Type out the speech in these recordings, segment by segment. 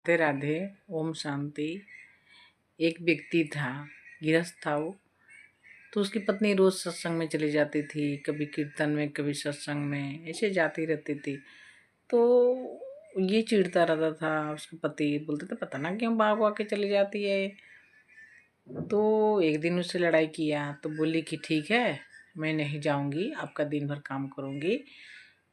राधे राधे। ओम शांति। एक व्यक्ति था, गृहस्थ था वो। तो उसकी पत्नी रोज सत्संग में चली जाती थी, कभी कीर्तन में कभी सत्संग में, ऐसे जाती रहती थी। तो ये चिढ़ता रहता था, उसके पति बोलते थे पता ना क्यों भाग भाग के चली जाती है। तो एक दिन उससे लड़ाई किया तो बोली कि ठीक है, मैं नहीं जाऊंगी, आपका दिन भर काम करूंगी,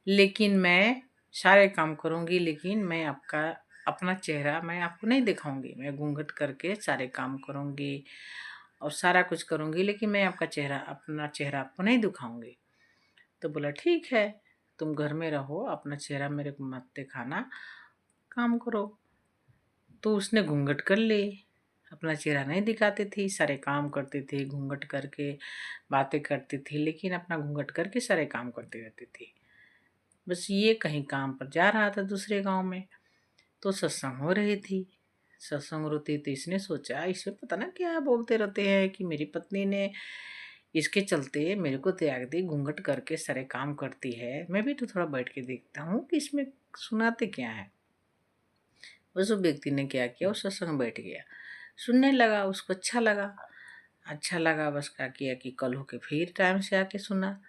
लेकिन मैं सारे काम करूंगी, लेकिन मैं आपका अपना चेहरा मैं आपको नहीं दिखाऊंगी। मैं घूंघट करके सारे काम करूंगी और सारा कुछ करूंगी, लेकिन मैं आपका चेहरा अपना चेहरा आपको नहीं दिखाऊंगी। तो बोला ठीक है, तुम घर में रहो, अपना चेहरा मेरे को मत दिखाना, काम करो। तो उसने घूंघट कर ली, अपना चेहरा नहीं दिखाती थी, सारे काम करती थी घूंघट करके, बातें करती थी, लेकिन अपना घूंघट करके सारे काम करती रहती थी। बस ये कहीं काम पर जा रहा था दूसरे गांव में, तो सत्संग हो रही थी। सत्संग होती तो इसने सोचा इसमें पता ना क्या बोलते रहते हैं कि मेरी पत्नी ने इसके चलते मेरे को त्याग दी, घूंघट करके सारे काम करती है, मैं भी तो थोड़ा बैठ के देखता हूँ कि इसमें सुनाते क्या है। उस व्यक्ति ने क्या किया, उस सत्संग में बैठ गया, सुनने लगा, उसको अच्छा लगा। अच्छा लगा, बस क्या किया कि कल होके फिर टाइम से आके सुना।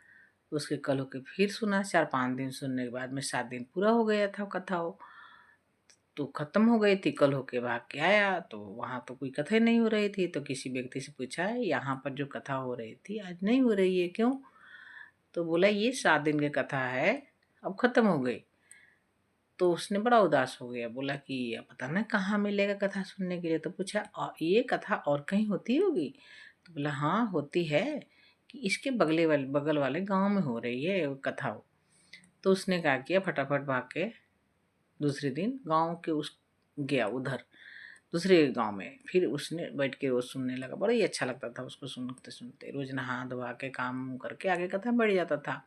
उसके कल होके फिर सुना, 4-5 दिन सुनने के बाद में 7 दिन पूरा हो गया था कथा वो। तो खत्म हो गई थी, कल होके भाग के आया तो वहाँ तो कोई कथा ही नहीं हो रही थी। तो किसी व्यक्ति से पूछा यहाँ पर जो कथा हो रही थी आज नहीं हो रही है, क्यों? तो बोला ये 7 दिन की कथा है, अब खत्म हो गई। तो उसने बड़ा उदास हो गया, बोला कि अब पता ना कहाँ मिलेगा कथा सुनने के लिए। तो पूछा ये कथा और कहीं होती होगी? तो बोला हाँ होती है, कि इसके बगल वाले गांव में हो रही है वो कथा हो। तो उसने क्या किया, फटाफट भाग के दूसरे दिन गांव के उस गया उधर दूसरे गांव में। फिर उसने बैठ के रोज सुनने लगा, बड़ा ही अच्छा लगता था उसको सुनते सुनते। रोज नहा धोवा के काम करके आगे कथा बढ़ जाता था।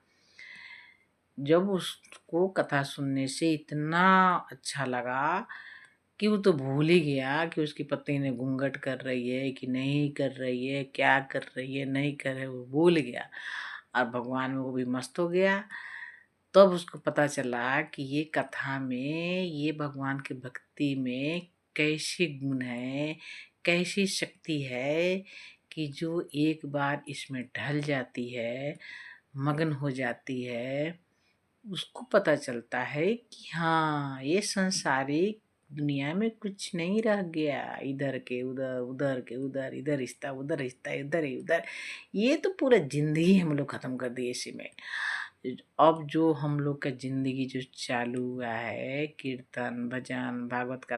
जब उसको कथा सुनने से इतना अच्छा लगा कि वो तो भूल ही गया कि उसकी पत्नी ने घूंघट कर रही है कि नहीं कर रही है, क्या कर रही है नहीं कर रही है, वो भूल गया और भगवान में वो भी मस्त हो गया। तब उसको पता चला कि ये कथा में, ये भगवान की भक्ति में कैसे गुण है, कैसी शक्ति है, कि जो एक बार इसमें ढल जाती है, मगन हो जाती है, उसको पता चलता है कि हाँ ये संसारिक दुनिया में कुछ नहीं रह गया, इधर के उधर, उधर के उधर, इधर रिश्ता उधर रिश्ता, इधर ही उधर, ये तो पूरा जिंदगी हम लोग खत्म कर दिए इसी में। अब जो हम लोग का जिंदगी जो चालू हुआ है, कीर्तन भजन भागवत का